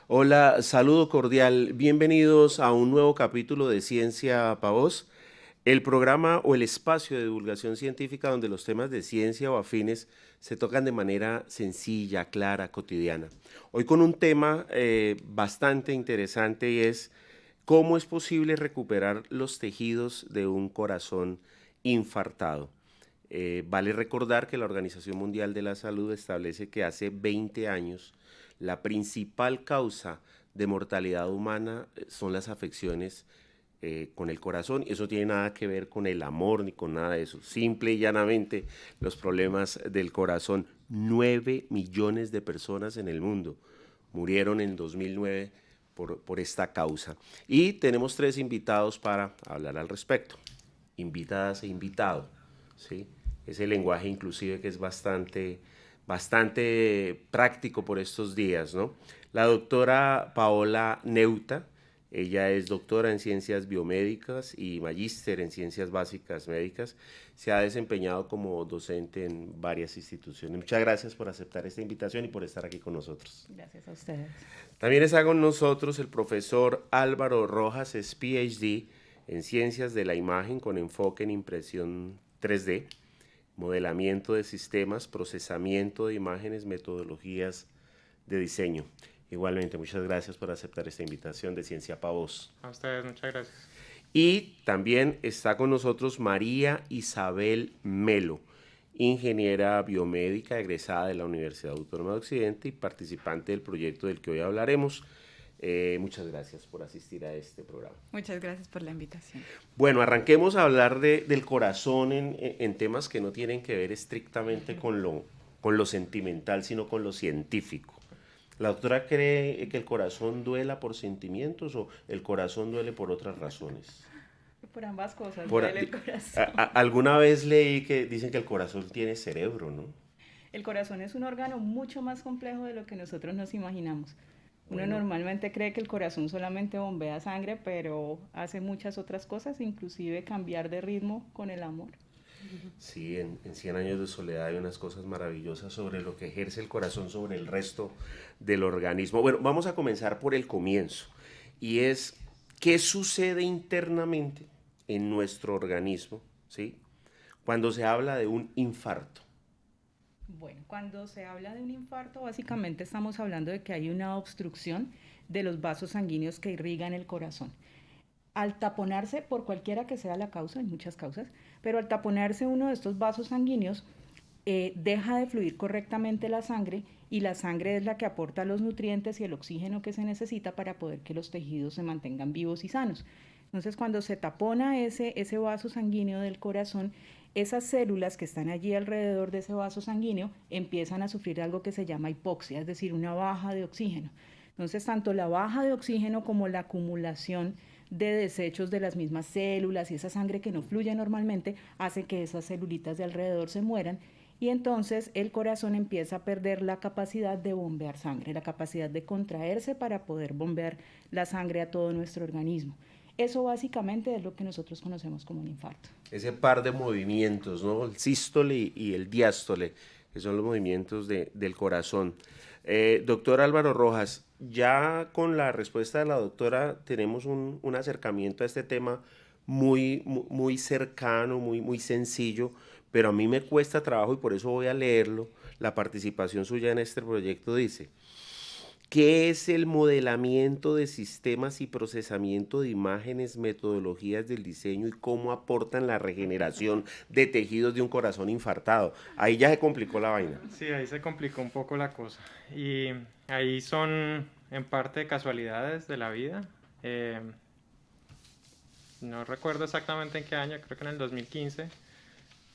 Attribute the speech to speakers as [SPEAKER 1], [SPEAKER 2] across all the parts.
[SPEAKER 1] Hola, saludo cordial. Bienvenidos a un nuevo capítulo de Ciencia para Vos, el programa o el espacio de divulgación científica donde los temas de ciencia o afines se tocan de manera sencilla, clara, cotidiana. Hoy con un tema bastante interesante y es cómo es posible recuperar los tejidos de un corazón infartado. Vale recordar que la Organización Mundial de la Salud establece que hace 20 años la principal causa de mortalidad humana son las afecciones con el corazón. Eso tiene nada que ver con el amor ni con nada de eso. Simple y llanamente los problemas del corazón. 9 millones de personas en el mundo murieron en 2009 por esta causa. Y tenemos tres invitados para hablar al respecto. Invitadas e invitado, ¿sí? Ese lenguaje inclusive que es bastante práctico por estos días, ¿no? La doctora Paola Neuta, ella es doctora en ciencias biomédicas y magíster en ciencias básicas médicas. Se ha desempeñado como docente en varias instituciones. Muchas gracias por aceptar esta invitación y por estar aquí con nosotros.
[SPEAKER 2] Gracias a ustedes.
[SPEAKER 1] También está con nosotros el profesor Álvaro Rojas, es PhD en ciencias de la imagen con enfoque en impresión 3D, modelamiento de sistemas, procesamiento de imágenes, metodologías de diseño. Igualmente, muchas gracias por aceptar esta invitación de Ciencia para Vos.
[SPEAKER 3] A ustedes, muchas gracias.
[SPEAKER 1] Y también está con nosotros María Isabel Melo, ingeniera biomédica egresada de la Universidad Autónoma de Occidente y participante del proyecto del que hoy hablaremos. Muchas gracias por asistir a este programa.
[SPEAKER 2] Muchas gracias por la invitación.
[SPEAKER 1] Bueno, arranquemos a hablar del corazón en temas que no tienen que ver estrictamente con lo sentimental, sino con lo científico. ¿La doctora cree que el corazón duela por sentimientos o el corazón duele por otras razones?
[SPEAKER 2] Por ambas cosas,
[SPEAKER 1] Por,
[SPEAKER 2] duele el corazón.
[SPEAKER 1] alguna vez leí que dicen que el corazón tiene cerebro, ¿no?
[SPEAKER 2] El corazón es un órgano mucho más complejo de lo que nosotros nos imaginamos. Uno
[SPEAKER 1] Bueno,
[SPEAKER 2] normalmente cree que el corazón solamente bombea sangre, pero hace muchas otras cosas, inclusive cambiar de ritmo con el amor.
[SPEAKER 1] sí, en 100 años de soledad hay unas cosas maravillosas sobre lo que ejerce el corazón sobre el resto del organismo. Bueno, vamos a comenzar por el comienzo. Y es, ¿qué sucede internamente en nuestro organismo, ¿sí? Cuando se habla de un infarto?
[SPEAKER 2] Bueno, cuando se habla de un infarto, básicamente estamos hablando de que hay una obstrucción de los vasos sanguíneos que irrigan el corazón. Al taponarse, por cualquiera que sea la causa, hay muchas causas, pero al taponarse uno de estos vasos sanguíneos, deja de fluir correctamente la sangre y la sangre es la que aporta los nutrientes y el oxígeno que se necesita para poder que los tejidos se mantengan vivos y sanos. Entonces, cuando se tapona ese vaso sanguíneo del corazón, esas células que están allí alrededor de ese vaso sanguíneo empiezan a sufrir algo que se llama hipoxia, es decir, una baja de oxígeno. Entonces, tanto la baja de oxígeno como la acumulación de desechos de las mismas células y esa sangre que no fluye normalmente hace que esas celulitas de alrededor se mueran y entonces el corazón empieza a perder la capacidad de bombear sangre, la capacidad de contraerse para poder bombear la sangre a todo nuestro organismo. Eso básicamente es lo que nosotros conocemos como un infarto.
[SPEAKER 1] Ese par de movimientos, ¿no? El sístole y el diástole, que son los movimientos del corazón. Doctor Álvaro Rojas, ya con la respuesta de la doctora tenemos un acercamiento a este tema muy cercano, muy sencillo, pero a mí me cuesta trabajo y por eso voy a leerlo. La participación suya en este proyecto dice: ¿qué es el modelamiento de sistemas y procesamiento de imágenes, metodologías del diseño y cómo aportan la regeneración de tejidos de un corazón infartado? Ahí ya se complicó la vaina.
[SPEAKER 3] Sí, ahí se complicó un poco la cosa. Y ahí son en parte casualidades de la vida. Eh, no recuerdo exactamente en qué año, creo que en el 2015.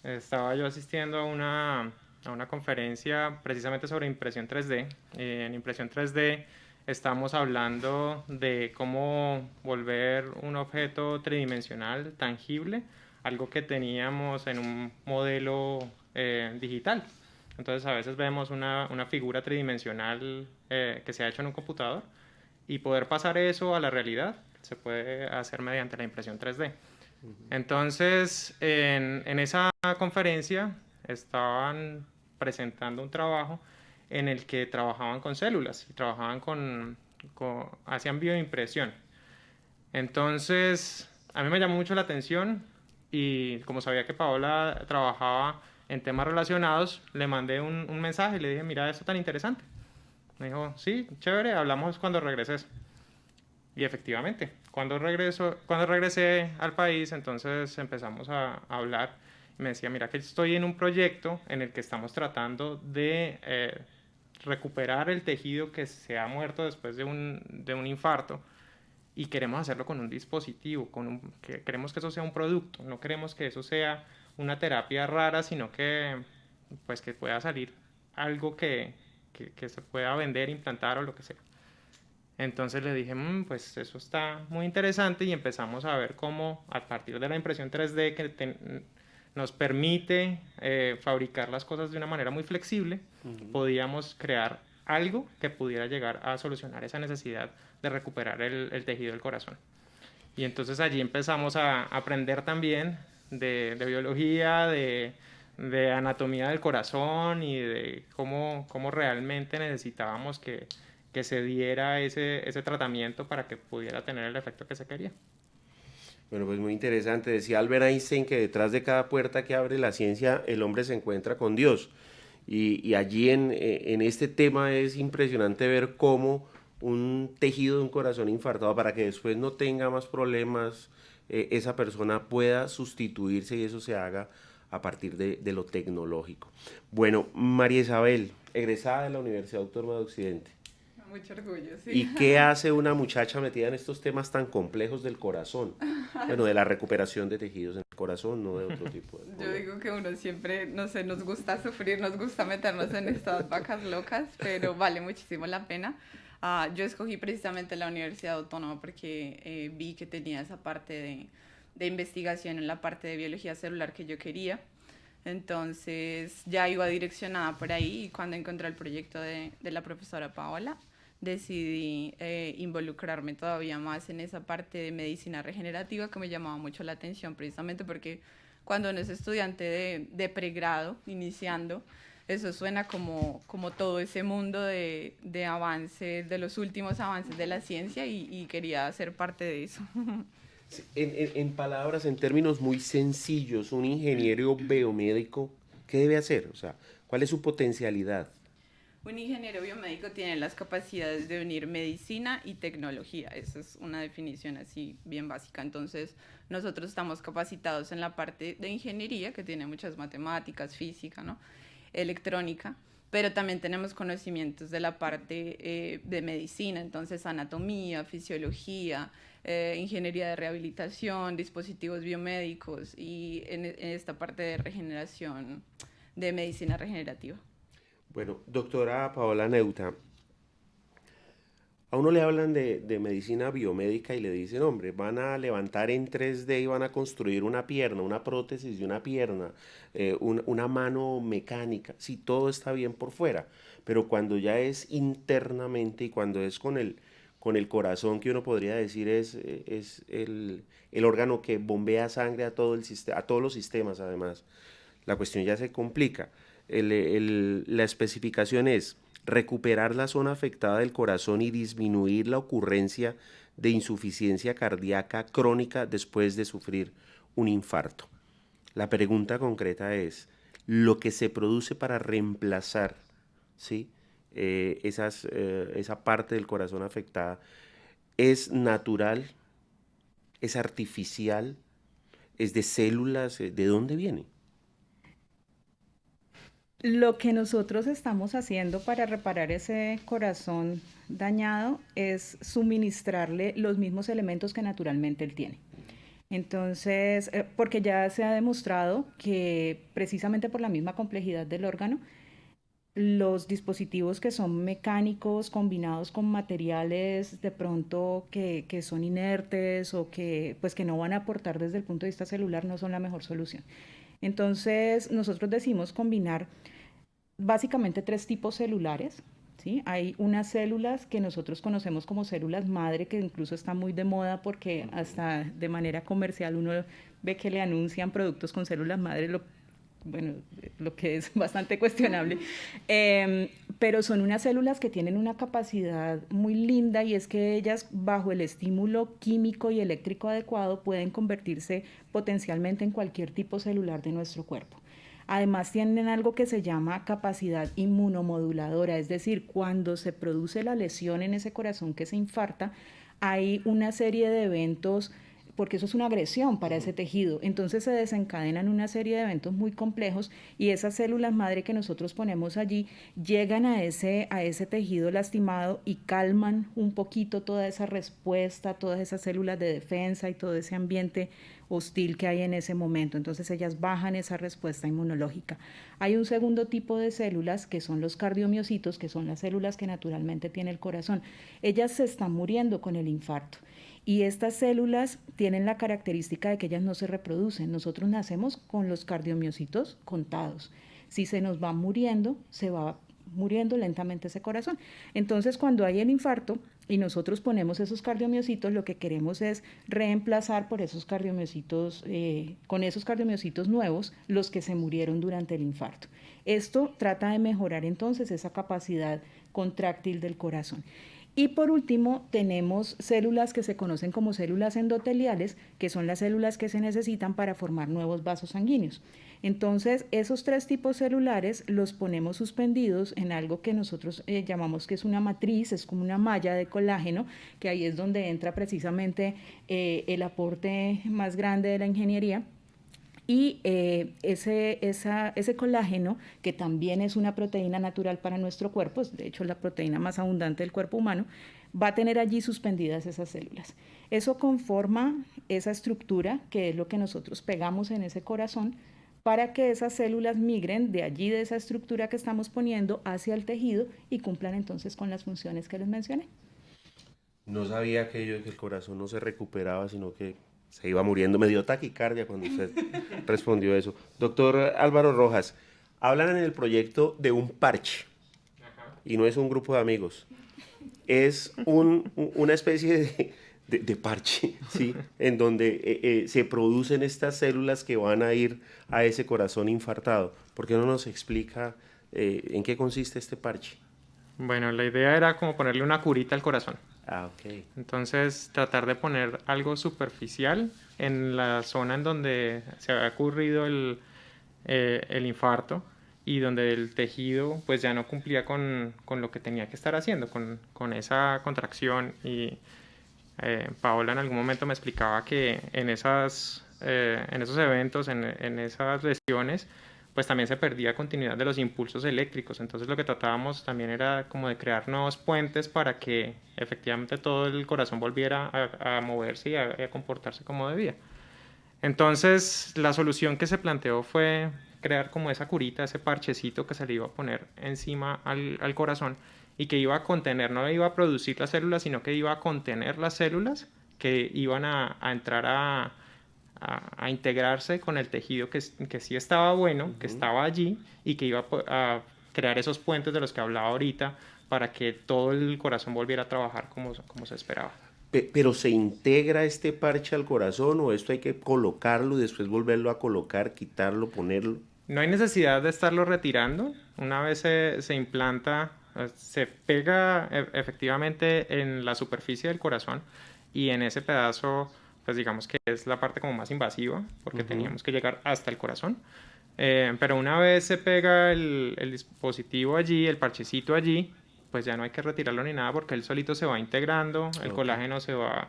[SPEAKER 3] Estaba yo asistiendo a una conferencia precisamente sobre impresión 3D. En impresión 3D estamos hablando de cómo volver un objeto tridimensional tangible, algo que teníamos en un modelo digital. Entonces a veces vemos una figura tridimensional que se ha hecho en un computador y poder pasar eso a la realidad se puede hacer mediante la impresión 3D. Entonces, en esa conferencia estaban presentando un trabajo en el que trabajaban con células y trabajaban hacían bioimpresión. Entonces, a mí me llamó mucho la atención y como sabía que Paola trabajaba en temas relacionados, le mandé un mensaje y le dije, mira, esto tan interesante. Me dijo, sí, chévere, hablamos cuando regreses. Y efectivamente, cuando regresé al país, entonces empezamos a hablar. Me decía, mira que estoy en un proyecto en el que estamos tratando de recuperar el tejido que se ha muerto después de un infarto y queremos hacerlo con un dispositivo, que queremos que eso sea un producto, no queremos que eso sea una terapia rara, sino que, pues, que pueda salir algo que se pueda vender, implantar o lo que sea. Entonces le dije, pues eso está muy interesante y empezamos a ver cómo a partir de la impresión 3D nos permite fabricar las cosas de una manera muy flexible, podíamos crear algo que pudiera llegar a solucionar esa necesidad de recuperar el tejido del corazón. Y entonces allí empezamos a aprender también de biología, de anatomía del corazón y de cómo realmente necesitábamos que se diera ese tratamiento para que pudiera tener el efecto que se quería.
[SPEAKER 1] Bueno, pues muy interesante. Decía Albert Einstein que detrás de cada puerta que abre la ciencia, el hombre se encuentra con Dios. Y allí en este tema es impresionante ver cómo un tejido de un corazón infartado, para que después no tenga más problemas, esa persona pueda sustituirse y eso se haga a partir de lo tecnológico. Bueno, María Isabel, egresada de la Universidad Autónoma de Occidente.
[SPEAKER 4] Mucho orgullo, sí.
[SPEAKER 1] ¿Y qué hace una muchacha metida en estos temas tan complejos del corazón? Bueno, de la recuperación de tejidos en el corazón, no de otro tipo de
[SPEAKER 4] Yo digo que uno siempre, no sé, nos gusta sufrir, nos gusta meternos en estas vacas locas, pero vale muchísimo la pena. Yo escogí precisamente la Universidad Autónoma porque vi que tenía esa parte de investigación en la parte de biología celular que yo quería. Entonces ya iba direccionada por ahí y cuando encontré el proyecto de la profesora Paola, decidí involucrarme todavía más en esa parte de medicina regenerativa que me llamaba mucho la atención precisamente porque cuando uno es estudiante de pregrado, iniciando, eso suena como todo ese mundo de avance, de los últimos avances de la ciencia y quería ser parte de eso.
[SPEAKER 1] Sí, en palabras, en términos muy sencillos, un ingeniero biomédico, ¿qué debe hacer? O sea, ¿cuál es su potencialidad?
[SPEAKER 4] Un ingeniero biomédico tiene las capacidades de unir medicina y tecnología. Esa es una definición así bien básica. Entonces, nosotros estamos capacitados en la parte de ingeniería, que tiene muchas matemáticas, física, ¿no? Electrónica, pero también tenemos conocimientos de la parte de medicina, entonces anatomía, fisiología, ingeniería de rehabilitación, dispositivos biomédicos y en esta parte de regeneración, de medicina regenerativa.
[SPEAKER 1] Bueno, doctora Paola Neuta, a uno le hablan de medicina biomédica y le dicen, hombre, van a levantar en 3D y van a construir una pierna, una prótesis de una pierna, una mano mecánica. Sí, todo está bien por fuera, pero cuando ya es internamente y cuando es con el corazón, que uno podría decir es el órgano que bombea sangre a a todos los sistemas además, la cuestión ya se complica. La especificación es recuperar la zona afectada del corazón y disminuir la ocurrencia de insuficiencia cardíaca crónica después de sufrir un infarto. La pregunta concreta es, ¿lo que se produce para reemplazar, ¿sí? Esa parte del corazón afectada es natural, es artificial, es de células? ¿De dónde viene?
[SPEAKER 2] Lo que nosotros estamos haciendo para reparar ese corazón dañado es suministrarle los mismos elementos que naturalmente él tiene. Entonces, porque ya se ha demostrado que precisamente por la misma complejidad del órgano, los dispositivos que son mecánicos combinados con materiales de pronto que son inertes o que, pues, que no van a aportar desde el punto de vista celular no son la mejor solución. Entonces, nosotros decimos combinar básicamente tres tipos celulares. ¿Sí? Hay unas células que nosotros conocemos como células madre, que incluso está muy de moda porque hasta de manera comercial uno ve que le anuncian productos con células madre, bueno, lo que es bastante cuestionable. pero son unas células que tienen una capacidad muy linda y es que ellas bajo el estímulo químico y eléctrico adecuado pueden convertirse potencialmente en cualquier tipo celular de nuestro cuerpo. Además tienen algo que se llama capacidad inmunomoduladora, es decir, cuando se produce la lesión en ese corazón que se infarta, hay una serie de eventos, porque eso es una agresión para ese tejido, entonces se desencadenan una serie de eventos muy complejos y esas células madre que nosotros ponemos allí llegan a ese tejido lastimado y calman un poquito toda esa respuesta, todas esas células de defensa y todo ese ambiente hostil que hay en ese momento. Entonces ellas bajan esa respuesta inmunológica. Hay un segundo tipo de células que son los cardiomiocitos, que son las células que naturalmente tiene el corazón. Ellas se están muriendo con el infarto. Y estas células tienen la característica de que ellas no se reproducen. Nosotros nacemos con los cardiomiocitos contados. Si se nos va muriendo, se va muriendo lentamente ese corazón. Entonces, cuando hay el infarto y nosotros ponemos esos cardiomiocitos, lo que queremos es reemplazar por esos cardiomiocitos, con esos cardiomiocitos nuevos, los que se murieron durante el infarto. Esto trata de mejorar entonces esa capacidad contráctil del corazón. Y por último, tenemos células que se conocen como células endoteliales, que son las células que se necesitan para formar nuevos vasos sanguíneos. Entonces, esos tres tipos celulares los ponemos suspendidos en algo que nosotros llamamos que es una matriz, es como una malla de colágeno, que ahí es donde entra precisamente el aporte más grande de la ingeniería. Y ese colágeno, que también es una proteína natural para nuestro cuerpo, es de hecho la proteína más abundante del cuerpo humano, va a tener allí suspendidas esas células. Eso conforma esa estructura, que es lo que nosotros pegamos en ese corazón, para que esas células migren de allí, de esa estructura que estamos poniendo, hacia el tejido y cumplan entonces con las funciones que les mencioné.
[SPEAKER 1] No sabía que el corazón no se recuperaba, sino que se iba muriendo. Me dio taquicardia cuando usted respondió eso. Doctor Álvaro Rojas, hablan en el proyecto de un parche. Y no es un grupo de amigos. Es una especie de parche, ¿sí? En donde se producen estas células que van a ir a ese corazón infartado. ¿Por qué no nos explica en qué consiste este parche?
[SPEAKER 3] Bueno, la idea era como ponerle una curita al corazón.
[SPEAKER 1] Ah, ok.
[SPEAKER 3] Entonces, tratar de poner algo superficial en la zona en donde se había ocurrido el infarto y donde el tejido pues ya no cumplía con lo que tenía que estar haciendo, con esa contracción. Y Paola en algún momento me explicaba que en esos eventos, en esas lesiones, pues también se perdía continuidad de los impulsos eléctricos. Entonces lo que tratábamos también era como de crear nuevos puentes para que efectivamente todo el corazón volviera a moverse y a comportarse como debía. Entonces la solución que se planteó fue crear como esa curita, ese parchecito que se le iba a poner encima al corazón y que iba a contener, no iba a producir las células, sino que iba a contener las células que iban a entrar a integrarse con el tejido que sí estaba bueno, que estaba allí y que iba a crear esos puentes de los que hablaba ahorita para que todo el corazón volviera a trabajar como se esperaba.
[SPEAKER 1] ¿Pero se integra este parche al corazón o esto hay que colocarlo y después volverlo a colocar, quitarlo, ponerlo?
[SPEAKER 3] No hay necesidad de estarlo retirando. Una vez se implanta, se pega efectivamente en la superficie del corazón y en ese pedazo pues digamos que es la parte como más invasiva, porque teníamos que llegar hasta el corazón. Pero una vez se pega el dispositivo allí, el parchecito allí, pues ya no hay que retirarlo ni nada porque él solito se va integrando, el colágeno se va,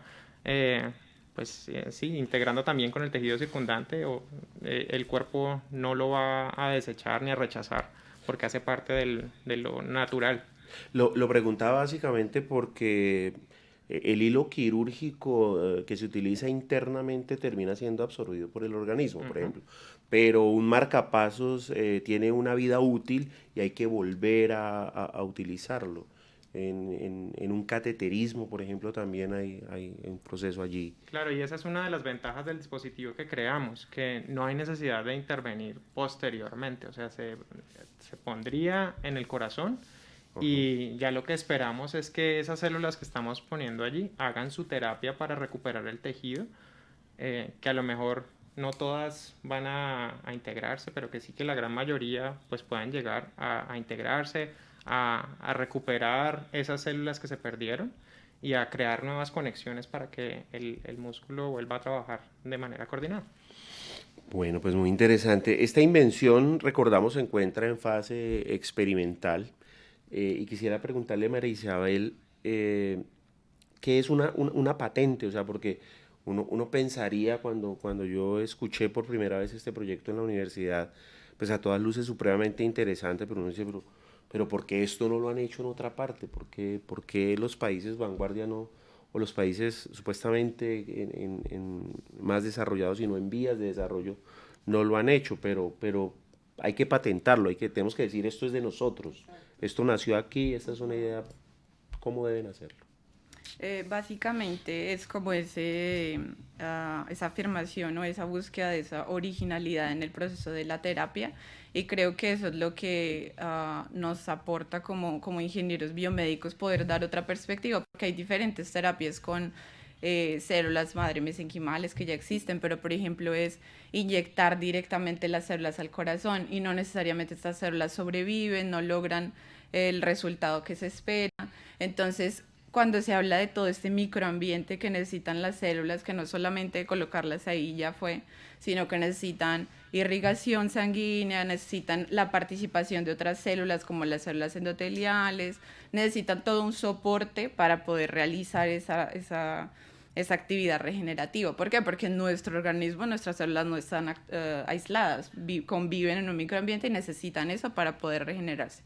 [SPEAKER 3] sí, integrando también con el tejido circundante, el cuerpo no lo va a desechar ni a rechazar porque hace parte de lo natural.
[SPEAKER 1] Lo preguntaba básicamente porque el hilo quirúrgico que se utiliza internamente termina siendo absorbido por el organismo, por ejemplo. Pero un marcapasos tiene una vida útil y hay que volver a utilizarlo. En un cateterismo, por ejemplo, también hay un proceso allí.
[SPEAKER 3] Claro, y esa es una de las ventajas del dispositivo que creamos, que no hay necesidad de intervenir posteriormente. O sea, se pondría en el corazón. Y ya lo que esperamos es que esas células que estamos poniendo allí hagan su terapia para recuperar el tejido, que a lo mejor no todas van a integrarse, pero que sí que la gran mayoría pues puedan llegar a integrarse, a recuperar esas células que se perdieron y a crear nuevas conexiones para que el músculo vuelva a trabajar de manera coordinada.
[SPEAKER 1] Bueno, pues muy interesante. Esta invención, recordamos, se encuentra en fase experimental y quisiera preguntarle a María Isabel, ¿qué es una patente? O sea, porque uno pensaría cuando yo escuché por primera vez este proyecto en la universidad, pues a todas luces supremamente interesante, pero uno dice, pero ¿por qué esto no lo han hecho en otra parte? Por qué los países vanguardia no, o los países supuestamente en más desarrollados y no en vías de desarrollo no lo han hecho? Pero hay que patentarlo, tenemos que decir esto es de nosotros, esto nació aquí, esta es una idea, ¿cómo deben hacerlo?
[SPEAKER 4] Básicamente es como esa afirmación o esa búsqueda de esa originalidad en el proceso de la terapia, y creo que eso es lo que nos aporta como ingenieros biomédicos, poder dar otra perspectiva, porque hay diferentes terapias con células madre mesenquimales que ya existen, pero por ejemplo es inyectar directamente las células al corazón y no necesariamente estas células sobreviven, no logran el resultado que se espera. Entonces, cuando se habla de todo este microambiente que necesitan las células, que no solamente colocarlas ahí ya fue, sino que necesitan irrigación sanguínea, necesitan la participación de otras células como las células endoteliales, necesitan todo un soporte para poder realizar esa actividad regenerativa. ¿Por qué? Porque en nuestro organismo nuestras células no están aisladas, conviven en un microambiente y necesitan eso para poder regenerarse.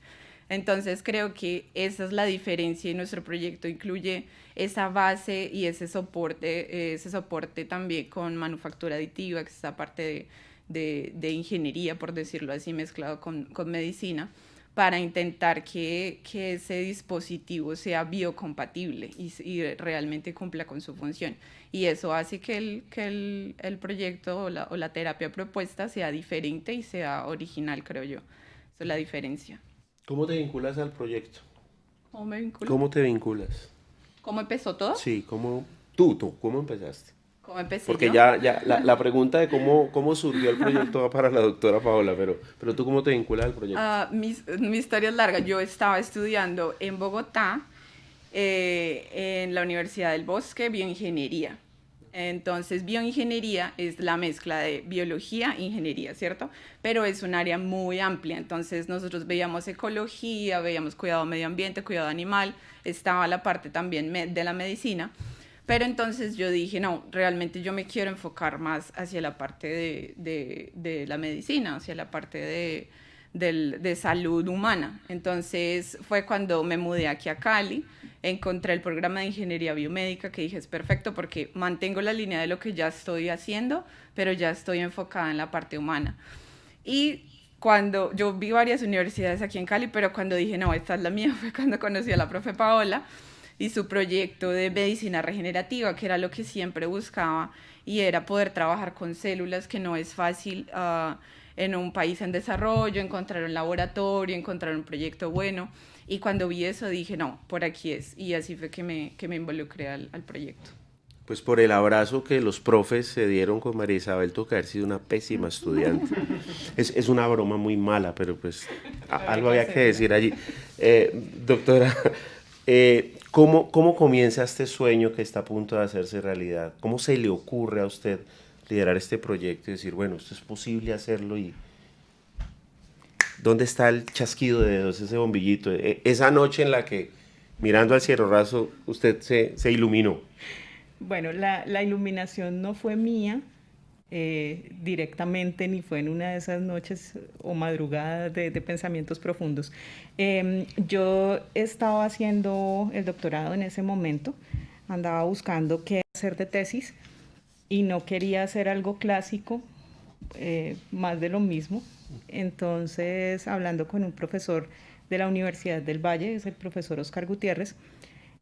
[SPEAKER 4] Entonces creo que esa es la diferencia y nuestro proyecto incluye esa base y ese soporte también con manufactura aditiva, que es esa parte de ingeniería, por decirlo así, mezclado con medicina, para intentar que ese dispositivo sea biocompatible y realmente cumpla con su función. Y eso hace que el proyecto o la terapia propuesta sea diferente y sea original, creo yo. Esa es la diferencia.
[SPEAKER 1] ¿Cómo te vinculas al proyecto?
[SPEAKER 4] ¿Cómo me vinculo?
[SPEAKER 1] ¿Cómo te vinculas?
[SPEAKER 4] ¿Cómo empezó todo?
[SPEAKER 1] Sí, ¿cómo empezaste?
[SPEAKER 4] ¿Cómo empecé
[SPEAKER 1] Porque
[SPEAKER 4] yo?
[SPEAKER 1] ya la pregunta de cómo surgió el proyecto va para la doctora Paola, pero tú ¿cómo te vinculas al proyecto?
[SPEAKER 4] Mi historia es larga. Yo estaba estudiando en Bogotá, en la Universidad del Bosque, bioingeniería. Entonces, bioingeniería es la mezcla de biología e ingeniería, ¿cierto? Pero es un área muy amplia. Entonces, nosotros veíamos ecología, veíamos cuidado medio ambiente, cuidado animal, estaba la parte también de la medicina. Pero entonces yo dije, no, realmente yo me quiero enfocar más hacia la parte de la medicina, hacia la parte de salud humana. Entonces fue cuando me mudé aquí a Cali, encontré el programa de ingeniería biomédica, que dije es perfecto porque mantengo la línea de lo que ya estoy haciendo, pero ya estoy enfocada en la parte humana. Y cuando yo vi varias universidades aquí en Cali, pero cuando dije, no, esta es la mía, fue cuando conocí a la profe Paola y su proyecto de medicina regenerativa, que era lo que siempre buscaba, y era poder trabajar con células, que no es fácil en un país en desarrollo, encontrar un laboratorio, encontrar un proyecto bueno. Y cuando vi eso dije, no, por aquí es. Y así fue que me involucré al proyecto.
[SPEAKER 1] Pues por el abrazo que los profes se dieron con María Isabel, toca haber sido una pésima estudiante. Es una broma muy mala, pero pues algo había que decir allí. Doctora, ¿cómo comienza este sueño que está a punto de hacerse realidad? ¿Cómo se le ocurre a usted liderar este proyecto y decir, bueno, esto es posible hacerlo? ¿Y dónde está el chasquido de dedos, ese bombillito? Esa noche en la que, mirando al cielo raso, usted se iluminó.
[SPEAKER 2] Bueno, la iluminación no fue mía directamente, ni fue en una de esas noches o madrugadas de pensamientos profundos. Yo estaba haciendo el doctorado en ese momento, andaba buscando qué hacer de tesis y no quería hacer algo clásico, más de lo mismo. Entonces, hablando con un profesor de la Universidad del Valle, es el profesor Oscar Gutiérrez,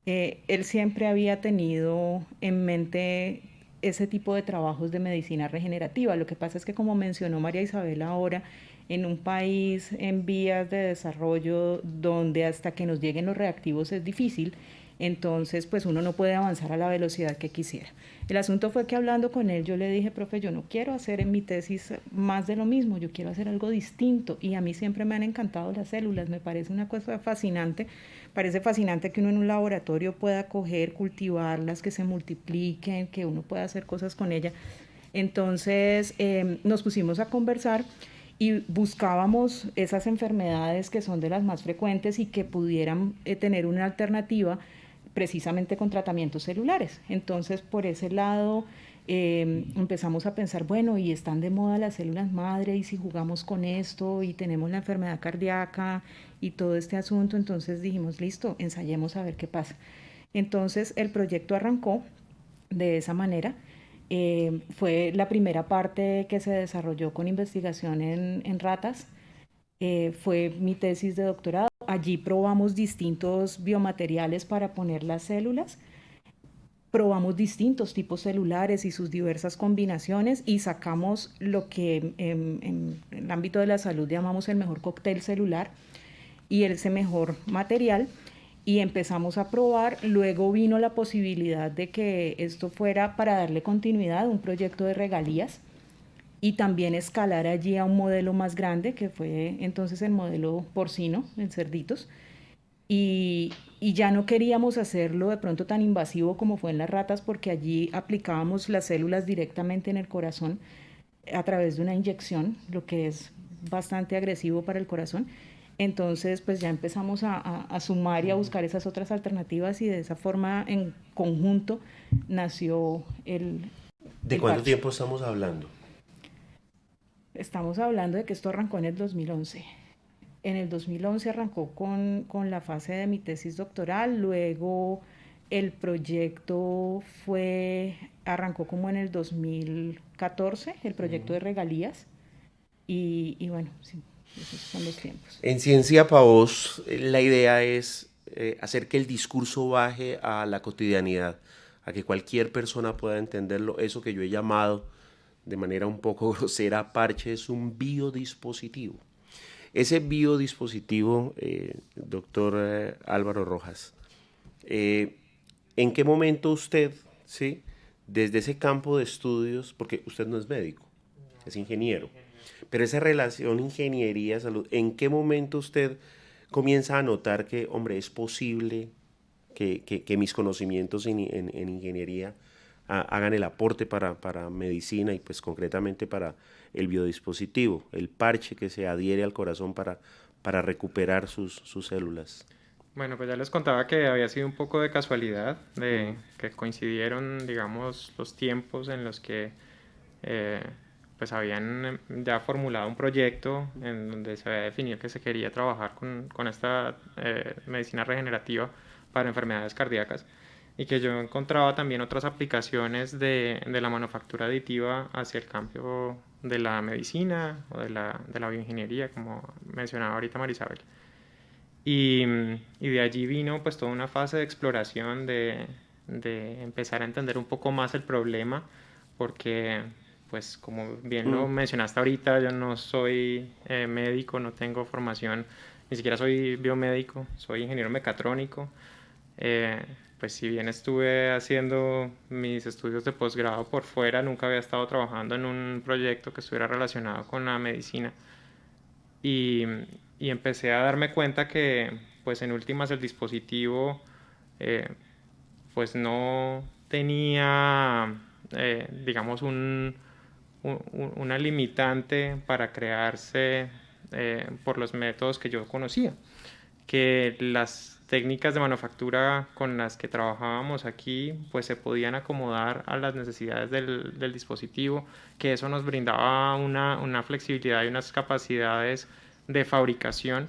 [SPEAKER 2] él siempre había tenido en mente ese tipo de trabajos de medicina regenerativa. Lo que pasa es que, como mencionó María Isabel ahora, en un país en vías de desarrollo donde hasta que nos lleguen los reactivos es difícil, entonces pues uno no puede avanzar a la velocidad que quisiera. El asunto fue que hablando con él yo le dije, profe, yo no quiero hacer en mi tesis más de lo mismo, yo quiero hacer algo distinto y a mí siempre me han encantado las células, me parece una cosa fascinante, parece fascinante que uno en un laboratorio pueda coger, cultivarlas, que se multipliquen, que uno pueda hacer cosas con ellas. Entonces nos pusimos a conversar y buscábamos esas enfermedades que son de las más frecuentes y que pudieran tener una alternativa precisamente con tratamientos celulares. Entonces, por ese lado, empezamos a pensar, bueno, y están de moda las células madre, y si jugamos con esto, y tenemos la enfermedad cardíaca, y todo este asunto, entonces dijimos, listo, ensayemos a ver qué pasa. Entonces, el proyecto arrancó de esa manera. Fue la primera parte que se desarrolló con investigación en ratas. Fue mi tesis de doctorado. Allí probamos distintos biomateriales para poner las células. Probamos distintos tipos celulares y sus diversas combinaciones y sacamos lo que en el ámbito de la salud llamamos el mejor cóctel celular y ese mejor material. Y empezamos a probar, luego vino la posibilidad de que esto fuera para darle continuidad a un proyecto de regalías y también escalar allí a un modelo más grande, que fue entonces el modelo porcino, en cerditos, y ya no queríamos hacerlo de pronto tan invasivo como fue en las ratas, porque allí aplicábamos las células directamente en el corazón a través de una inyección, lo que es bastante agresivo para el corazón. Entonces, pues ya empezamos a sumar y a buscar esas otras alternativas y de esa forma, en conjunto, nació el
[SPEAKER 1] ¿De cuánto tiempo estamos hablando?
[SPEAKER 2] Estamos hablando de que esto arrancó en el 2011. En el 2011 arrancó con la fase de mi tesis doctoral, luego el proyecto arrancó como en el 2014, el proyecto de regalías, y bueno, sí. Esos son los tiempos.
[SPEAKER 1] En Ciencia para Vos, la idea es hacer que el discurso baje a la cotidianidad, a que cualquier persona pueda entenderlo. Eso que yo he llamado de manera un poco grosera parche es un biodispositivo. Ese biodispositivo, doctor Álvaro Rojas, ¿en qué momento usted, ¿sí?, desde ese campo de estudios, porque usted no es médico, es ingeniero, pero esa relación ingeniería-salud, ¿en qué momento usted comienza a notar que, hombre, es posible que mis conocimientos en ingeniería hagan el aporte para medicina y pues concretamente para el biodispositivo, el parche que se adhiere al corazón para recuperar sus células?
[SPEAKER 3] Bueno, pues ya les contaba que había sido un poco de casualidad, de que coincidieron, digamos, los tiempos en los que pues habían ya formulado un proyecto en donde se había definido que se quería trabajar con esta medicina regenerativa para enfermedades cardíacas y que yo encontraba también otras aplicaciones de la manufactura aditiva hacia el campo de la medicina o de la bioingeniería, como mencionaba ahorita Marisabel. Y de allí vino pues toda una fase de exploración de empezar a entender un poco más el problema, porque pues como bien lo mencionaste ahorita, yo no soy médico, no tengo formación, ni siquiera soy biomédico, soy ingeniero mecatrónico. Pues si bien estuve haciendo mis estudios de posgrado por fuera, nunca había estado trabajando en un proyecto que estuviera relacionado con la medicina. Y empecé a darme cuenta que pues en últimas el dispositivo pues no tenía digamos una limitante para crearse por los métodos que yo conocía, que las técnicas de manufactura con las que trabajábamos aquí pues se podían acomodar a las necesidades del dispositivo, que eso nos brindaba una flexibilidad y unas capacidades de fabricación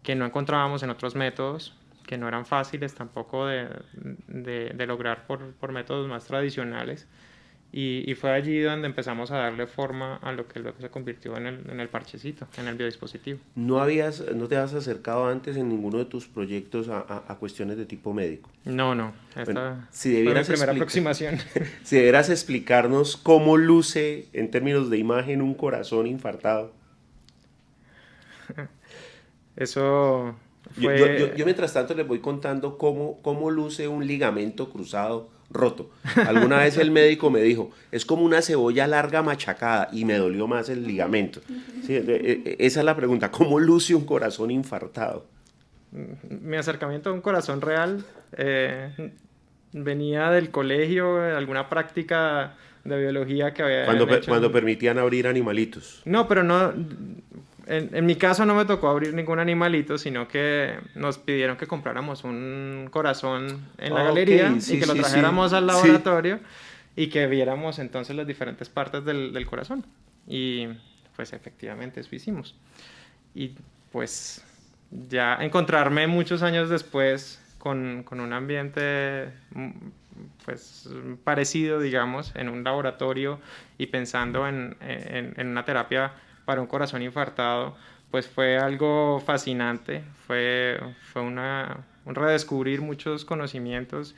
[SPEAKER 3] que no encontrábamos en otros métodos, que no eran fáciles tampoco de lograr por métodos más tradicionales. Y fue allí donde empezamos a darle forma a lo que luego se convirtió en el parchecito, en el biodispositivo.
[SPEAKER 1] ¿No te has acercado antes en ninguno de tus proyectos a cuestiones de tipo médico?
[SPEAKER 3] No. Esta
[SPEAKER 1] si
[SPEAKER 3] fue mi primera aproximación.
[SPEAKER 1] Si debieras explicarnos cómo luce en términos de imagen un corazón infartado.
[SPEAKER 3] Eso
[SPEAKER 1] Yo,
[SPEAKER 3] fue...
[SPEAKER 1] yo mientras tanto les voy contando cómo luce un ligamento cruzado roto. Alguna vez el médico me dijo, es como una cebolla larga machacada y me dolió más el ligamento. Sí, esa es la pregunta, ¿cómo luce un corazón infartado?
[SPEAKER 3] Mi acercamiento a un corazón real venía del colegio, de alguna práctica de biología que había hecho.
[SPEAKER 1] Cuando permitían abrir animalitos.
[SPEAKER 3] No, pero no... En mi caso no me tocó abrir ningún animalito, sino que nos pidieron que compráramos un corazón en la galería
[SPEAKER 1] sí,
[SPEAKER 3] y que lo
[SPEAKER 1] sí,
[SPEAKER 3] trajéramos
[SPEAKER 1] sí,
[SPEAKER 3] al laboratorio y que viéramos entonces las diferentes partes del corazón. Y pues efectivamente eso hicimos. Y pues ya encontrarme muchos años después con un ambiente pues parecido, digamos, en un laboratorio y pensando en una terapia para un corazón infartado, pues fue algo fascinante, fue un redescubrir muchos conocimientos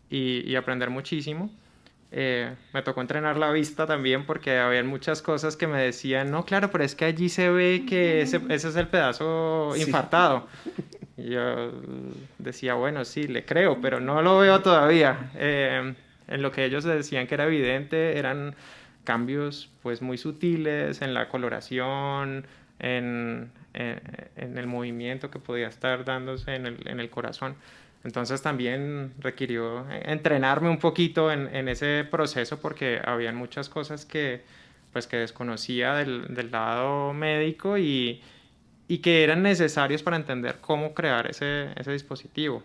[SPEAKER 3] y aprender muchísimo. Me tocó entrenar la vista también porque había muchas cosas que me decían, no, claro, pero es que allí se ve que ese es el pedazo infartado. Y yo decía, bueno, sí, le creo, pero no lo veo todavía. En lo que ellos decían que era evidente eran cambios pues muy sutiles en la coloración, en el movimiento que podía estar dándose en el corazón. Entonces también requirió entrenarme un poquito en ese proceso porque habían muchas cosas que desconocía del lado médico y que eran necesarios para entender cómo crear ese dispositivo.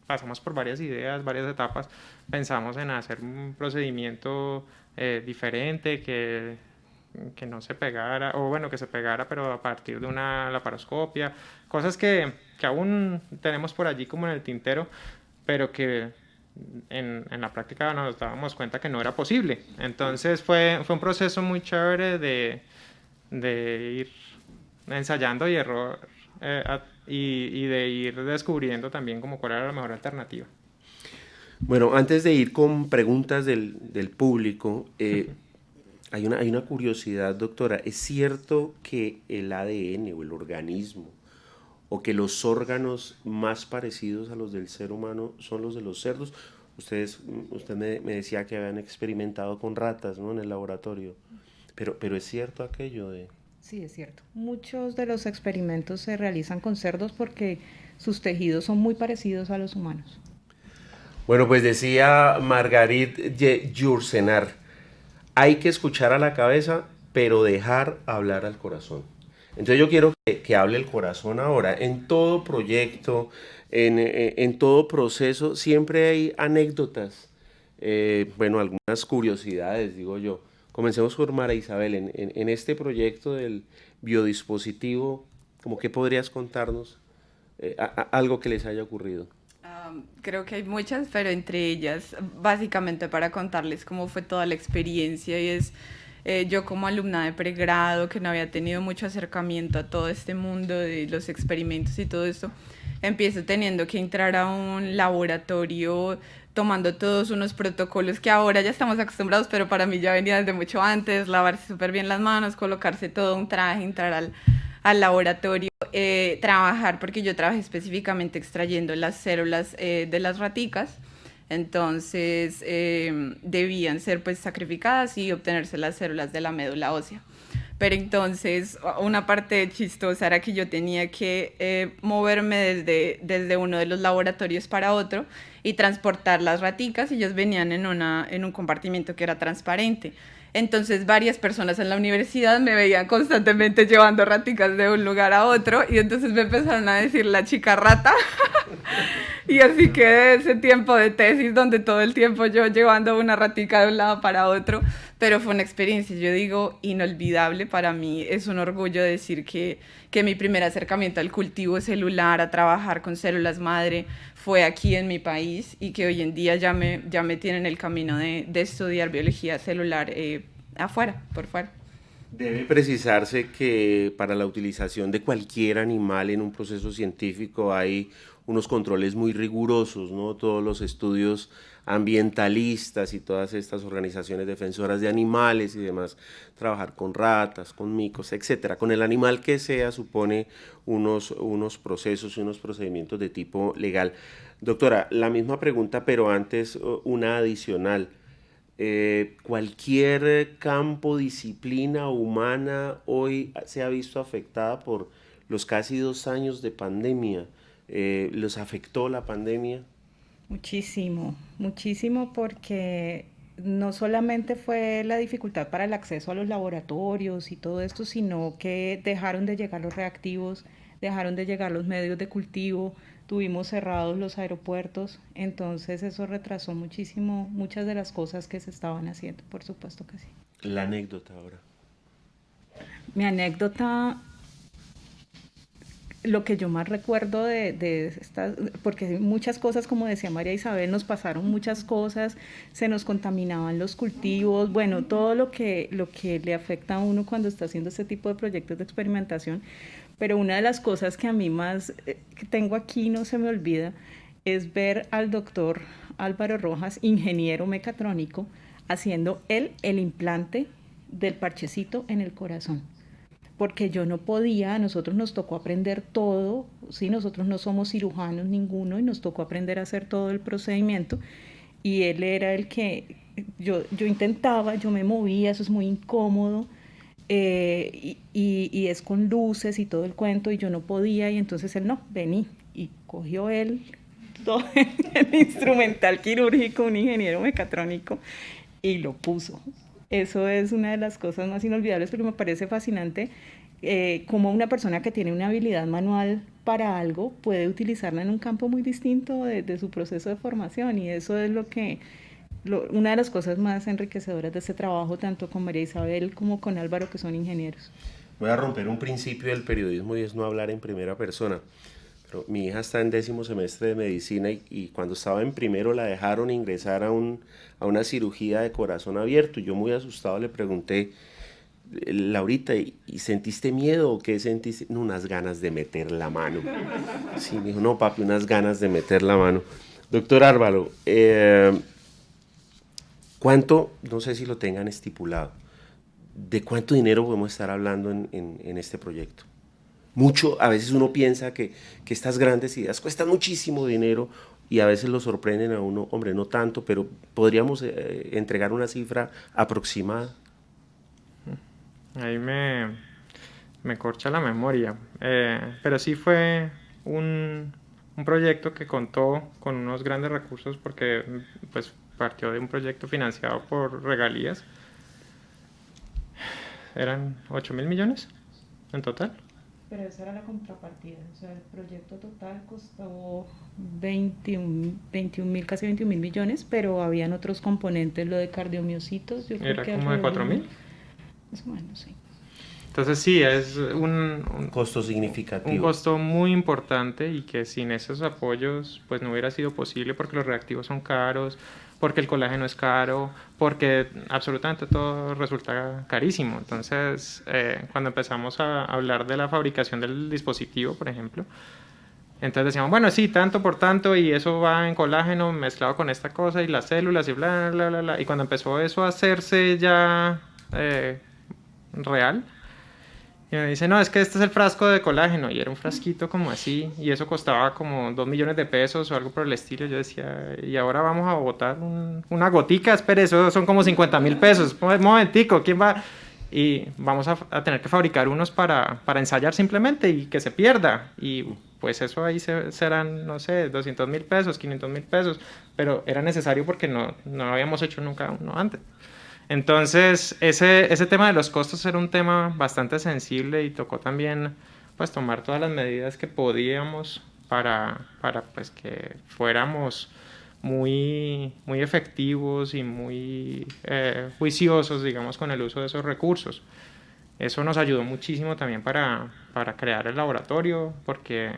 [SPEAKER 3] Pasamos por varias ideas, varias etapas. Pensamos en hacer un procedimiento diferente que no se pegara, o bueno, que se pegara, pero a partir de una laparoscopia. Cosas que aún tenemos por allí como en el tintero, pero que en la práctica nos dábamos cuenta que no era posible. Entonces fue un proceso muy chévere de ir ensayando y error y de ir descubriendo también como cuál era la mejor alternativa.
[SPEAKER 1] Bueno, antes de ir con preguntas del público, hay una curiosidad, doctora. ¿Es cierto que el ADN o el organismo o que los órganos más parecidos a los del ser humano son los de los cerdos? Usted me decía que habían experimentado con ratas, ¿no?, en el laboratorio. Pero ¿es cierto aquello de...?
[SPEAKER 2] Sí, es cierto. Muchos de los experimentos se realizan con cerdos porque sus tejidos son muy parecidos a los humanos.
[SPEAKER 1] Bueno, pues decía Margarit Yourcenar, hay que escuchar a la cabeza, pero dejar hablar al corazón. Entonces yo quiero que hable el corazón ahora. En todo proyecto, en todo proceso, siempre hay anécdotas, bueno, algunas curiosidades, digo yo. Comencemos por Mara Isabel. En este proyecto del biodispositivo, ¿cómo qué podrías contarnos algo que les haya ocurrido?
[SPEAKER 4] Creo que hay muchas, pero entre ellas, básicamente para contarles cómo fue toda la experiencia, y es yo como alumna de pregrado que no había tenido mucho acercamiento a todo este mundo de los experimentos y todo esto, empiezo teniendo que entrar a un laboratorio tomando todos unos protocolos que ahora ya estamos acostumbrados, pero para mí ya venía desde mucho antes: lavarse súper bien las manos, colocarse todo un traje, entrar al laboratorio, trabajar, porque yo trabajé específicamente extrayendo las células de las raticas. Entonces debían ser pues sacrificadas y obtenerse las células de la médula ósea. Pero entonces una parte chistosa era que yo tenía que moverme desde uno de los laboratorios para otro y transportar las raticas, y ellos venían en un compartimiento que era transparente. Entonces varias personas en la universidad me veían constantemente llevando raticas de un lugar a otro, y entonces me empezaron a decir la chica rata. Y así quedé ese tiempo de tesis donde todo el tiempo yo llevando una ratica de un lado para otro. Pero fue una experiencia, yo digo, inolvidable. Para mí es un orgullo decir que mi primer acercamiento al cultivo celular, a trabajar con células madre, fue aquí en mi país, y que hoy en día ya me tienen el camino de estudiar biología celular afuera, por fuera.
[SPEAKER 1] Debe precisarse que para la utilización de cualquier animal en un proceso científico hay unos controles muy rigurosos, ¿no? Todos los estudios ambientalistas y todas estas organizaciones defensoras de animales y demás, trabajar con ratas, con micos, etcétera. Con el animal que sea supone unos procesos y unos procedimientos de tipo legal. Doctora, la misma pregunta, pero antes una adicional. Cualquier campo, disciplina humana hoy se ha visto afectada por los casi 2 años de pandemia. ¿Los afectó la pandemia?
[SPEAKER 2] Muchísimo, muchísimo porque no solamente fue la dificultad para el acceso a los laboratorios y todo esto, sino que dejaron de llegar los reactivos, dejaron de llegar los medios de cultivo, tuvimos cerrados los aeropuertos, entonces eso retrasó muchísimo muchas de las cosas que se estaban haciendo, por supuesto que sí.
[SPEAKER 1] La anécdota ahora.
[SPEAKER 2] Mi anécdota, lo que yo más recuerdo de estas, porque muchas cosas, como decía María Isabel, nos pasaron muchas cosas, se nos contaminaban los cultivos, bueno, todo lo que le afecta a uno cuando está haciendo este tipo de proyectos de experimentación, pero una de las cosas que a mí más que tengo aquí no se me olvida es ver al doctor Álvaro Rojas, ingeniero mecatrónico, haciendo él el implante del parchecito en el corazón, porque yo no podía, a nosotros nos tocó aprender todo, ¿sí? Nosotros no somos cirujanos ninguno y nos tocó aprender a hacer todo el procedimiento y él era el que yo intentaba, yo me movía, eso es muy incómodo, y es con luces y todo el cuento y yo no podía y entonces él no, vení y cogió él todo el instrumental quirúrgico, un ingeniero mecatrónico y lo puso. Eso es una de las cosas más inolvidables, pero me parece fascinante cómo una persona que tiene una habilidad manual para algo puede utilizarla en un campo muy distinto de su proceso de formación y eso es una de las cosas más enriquecedoras de este trabajo, tanto con María Isabel como con Álvaro, que son ingenieros.
[SPEAKER 1] Voy a romper un principio del periodismo y es no hablar en primera persona. Pero mi hija está en 10º semestre de medicina y cuando estaba en primero la dejaron ingresar a una cirugía de corazón abierto. Y yo muy asustado le pregunté, Laurita, ¿y sentiste miedo o qué sentiste? No, unas ganas de meter la mano. Sí, me dijo, no papi, unas ganas de meter la mano. Doctor Álvaro, ¿cuánto, no sé si lo tengan estipulado, de cuánto dinero podemos estar hablando en este proyecto? Mucho, a veces uno piensa que estas grandes ideas cuestan muchísimo dinero y a veces lo sorprenden a uno, hombre, no tanto, pero podríamos entregar una cifra aproximada.
[SPEAKER 3] Ahí me corcha la memoria, pero sí fue un proyecto que contó con unos grandes recursos porque pues partió de un proyecto financiado por regalías. Eran 8.000 millones en total.
[SPEAKER 2] Pero esa era la contrapartida, o sea, el proyecto total costó 21.000, casi 21.000 millones, pero habían otros componentes, lo de cardiomiocitos, yo creo
[SPEAKER 3] era
[SPEAKER 2] que
[SPEAKER 3] como de 4.000.
[SPEAKER 2] Más o menos, sí.
[SPEAKER 3] Entonces sí, es un
[SPEAKER 1] costo significativo.
[SPEAKER 3] Un costo muy importante y que sin esos apoyos pues no hubiera sido posible porque los reactivos son caros, porque el colágeno es caro, porque absolutamente todo resulta carísimo. Entonces, cuando empezamos a hablar de la fabricación del dispositivo, por ejemplo, entonces decíamos, bueno, sí, tanto por tanto, y eso va en colágeno mezclado con esta cosa, y las células, y bla, bla, bla, bla. Y cuando empezó eso a hacerse ya real, y me dice, no, es que este es el frasco de colágeno, y era un frasquito como así, y eso costaba como 2 millones de pesos o algo por el estilo. Yo decía, y ahora vamos a botar una gotica, espere, eso son como 50.000 pesos, un momentico, ¿quién va? Y vamos a tener que fabricar unos para ensayar simplemente y que se pierda, y pues eso ahí serán, no sé, 200.000 pesos, 500.000 pesos, pero era necesario porque no habíamos hecho nunca uno antes. Entonces, ese tema de los costos era un tema bastante sensible y tocó también pues tomar todas las medidas que podíamos para pues que fuéramos muy efectivos y muy juiciosos, digamos, con el uso de esos recursos. Eso nos ayudó muchísimo también para crear el laboratorio, porque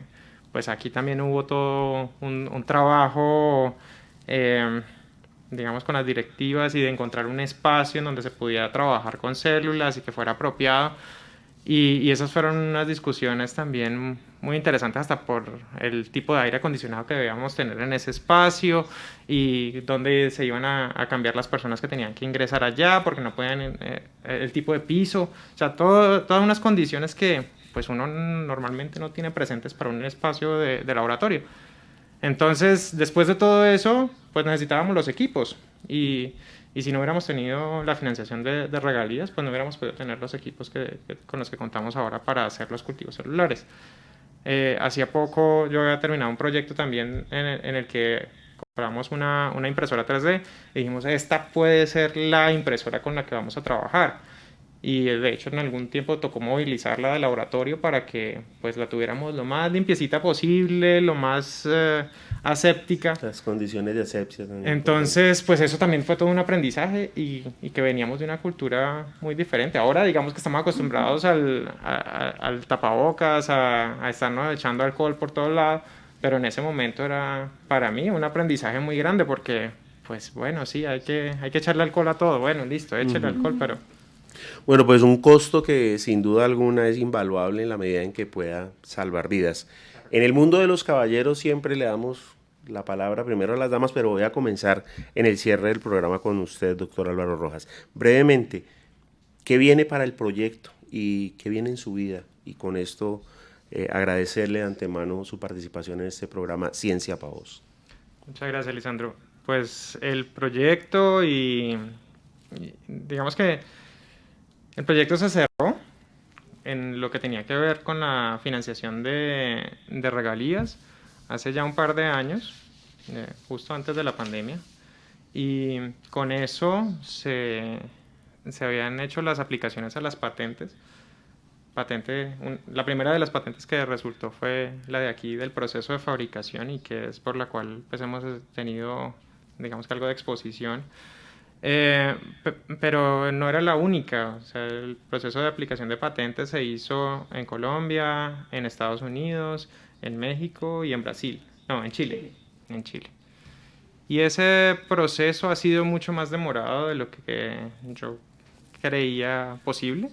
[SPEAKER 3] pues aquí también hubo todo un trabajo digamos, con las directivas y de encontrar un espacio en donde se pudiera trabajar con células y que fuera apropiado. Y esas fueron unas discusiones también muy interesantes hasta por el tipo de aire acondicionado que debíamos tener en ese espacio y dónde se iban a cambiar las personas que tenían que ingresar allá porque no podían, el tipo de piso, o sea, todas unas condiciones que pues uno normalmente no tiene presentes para un espacio de laboratorio. Entonces, después de todo eso, pues necesitábamos los equipos y si no hubiéramos tenido la financiación de regalías, pues no hubiéramos podido tener los equipos con los que contamos ahora para hacer los cultivos celulares. Hacía poco yo había terminado un proyecto también en el que compramos una impresora 3D y dijimos, esta puede ser la impresora con la que vamos a trabajar. Y de hecho en algún tiempo tocó movilizarla del laboratorio para que pues la tuviéramos lo más limpiecita posible, lo más aséptica.
[SPEAKER 1] Las condiciones de asepsia también.
[SPEAKER 3] Entonces, pues eso también fue todo un aprendizaje y que veníamos de una cultura muy diferente. Ahora digamos que estamos acostumbrados al tapabocas, a estarnos echando alcohol por todos lados, pero en ese momento era para mí un aprendizaje muy grande porque, pues bueno, sí, hay que echarle alcohol a todo. Bueno, listo, échale alcohol, pero...
[SPEAKER 1] Bueno, pues un costo que sin duda alguna es invaluable en la medida en que pueda salvar vidas. En el mundo de los caballeros siempre le damos la palabra primero a las damas, pero voy a comenzar en el cierre del programa con usted, doctor Álvaro Rojas. Brevemente, ¿qué viene para el proyecto y qué viene en su vida? Y con esto agradecerle de antemano su participación en este programa Ciencia para Vos.
[SPEAKER 3] Muchas gracias, Lisandro. Pues el proyecto y digamos que el proyecto se cerró en lo que tenía que ver con la financiación de regalías hace ya un par de años, justo antes de la pandemia, y con eso se habían hecho las aplicaciones a las patentes. La primera de las patentes que resultó fue la de aquí del proceso de fabricación y que es por la cual pues, hemos tenido, digamos que algo de exposición. Pero no era la única, o sea, el proceso de aplicación de patentes se hizo en Colombia, en Estados Unidos, en México y en Brasil, no, en Chile. Y ese proceso ha sido mucho más demorado de lo que yo creía posible.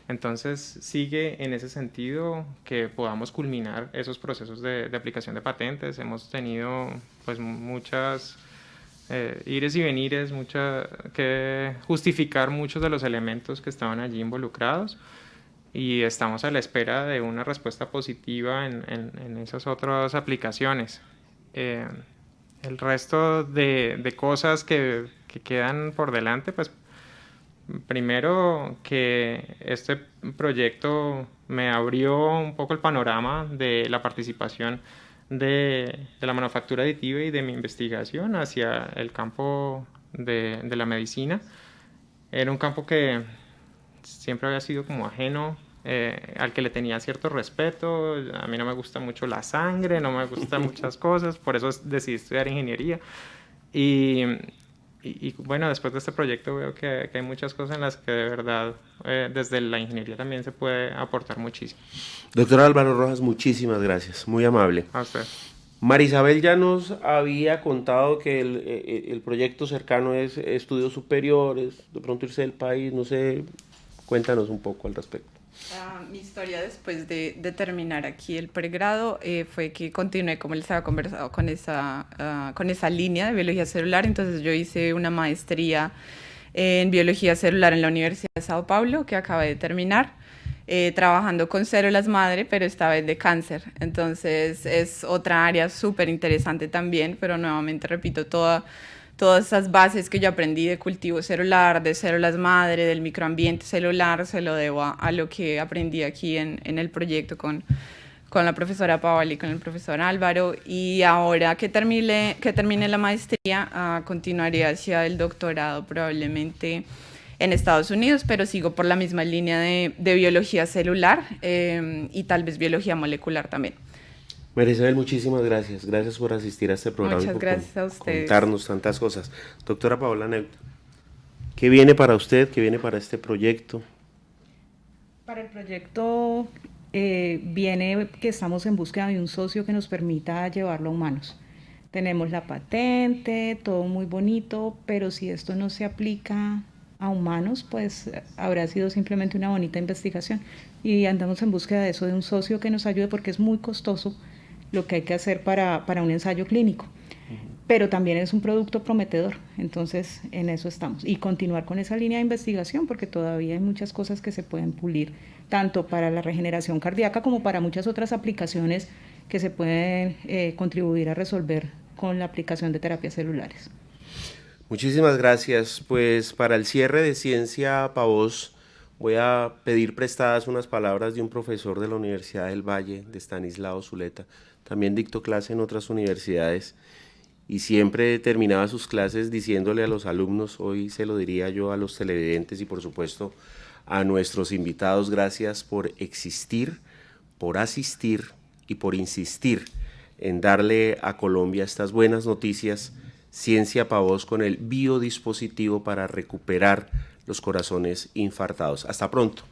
[SPEAKER 3] Entonces sigue en ese sentido que podamos culminar esos procesos de aplicación de patentes. Hemos tenido pues muchas ires y venires, que justificar muchos de los elementos que estaban allí involucrados y estamos a la espera de una respuesta positiva en esas otras aplicaciones. El resto de cosas que quedan por delante, pues primero que este proyecto me abrió un poco el panorama de la participación de la manufactura aditiva y de mi investigación hacia el campo de la medicina. Era un campo que siempre había sido como ajeno, al que le tenía cierto respeto. A mí no me gusta mucho la sangre, no me gustan muchas cosas, por eso decidí estudiar ingeniería. Y bueno, después de este proyecto veo que hay muchas cosas en las que de verdad desde la ingeniería también se puede aportar muchísimo.
[SPEAKER 1] Doctor Álvaro Rojas, muchísimas gracias, muy amable.
[SPEAKER 3] A usted.
[SPEAKER 1] Marisabel ya nos había contado que el proyecto cercano es estudios superiores, de pronto irse del país, no sé, cuéntanos un poco al respecto.
[SPEAKER 4] Mi historia después de terminar aquí el pregrado fue que continué, como les había conversado, con esa línea de biología celular. Entonces yo hice una maestría en biología celular en la Universidad de Sao Paulo, que acabé de terminar, trabajando con células madre, pero esta vez de cáncer. Entonces es otra área súper interesante también, pero nuevamente repito, todas esas bases que yo aprendí de cultivo celular, de células madre, del microambiente celular, se lo debo a lo que aprendí aquí en el proyecto con la profesora Paola y con el profesor Álvaro. Y ahora que termine la maestría, continuaré hacia el doctorado probablemente en Estados Unidos, pero sigo por la misma línea de biología celular y tal vez biología molecular también.
[SPEAKER 1] María Isabel, muchísimas gracias. Gracias por asistir a este programa.
[SPEAKER 4] Muchas gracias a ustedes.
[SPEAKER 1] Contarnos tantas cosas. Doctora Paola Neut, ¿qué viene para usted? ¿Qué viene para este proyecto?
[SPEAKER 2] Para el proyecto viene que estamos en búsqueda de un socio que nos permita llevarlo a humanos. Tenemos la patente, todo muy bonito, pero si esto no se aplica a humanos, pues habrá sido simplemente una bonita investigación. Y andamos en búsqueda de eso, de un socio que nos ayude, porque es muy costoso lo que hay que hacer para un ensayo clínico. Pero también es un producto prometedor, entonces en eso estamos. Y continuar con esa línea de investigación, porque todavía hay muchas cosas que se pueden pulir, tanto para la regeneración cardíaca como para muchas otras aplicaciones que se pueden contribuir a resolver con la aplicación de terapias celulares.
[SPEAKER 1] Muchísimas gracias. Pues para el cierre de Ciencia Pa' Vos voy a pedir prestadas unas palabras de un profesor de la Universidad del Valle, de Estanislao Zuleta. También dictó clase en otras universidades y siempre terminaba sus clases diciéndole a los alumnos, hoy se lo diría yo a los televidentes y por supuesto a nuestros invitados, gracias por existir, por asistir y por insistir en darle a Colombia estas buenas noticias. Ciencia Pa' Vos con el biodispositivo para recuperar los corazones infartados. Hasta pronto.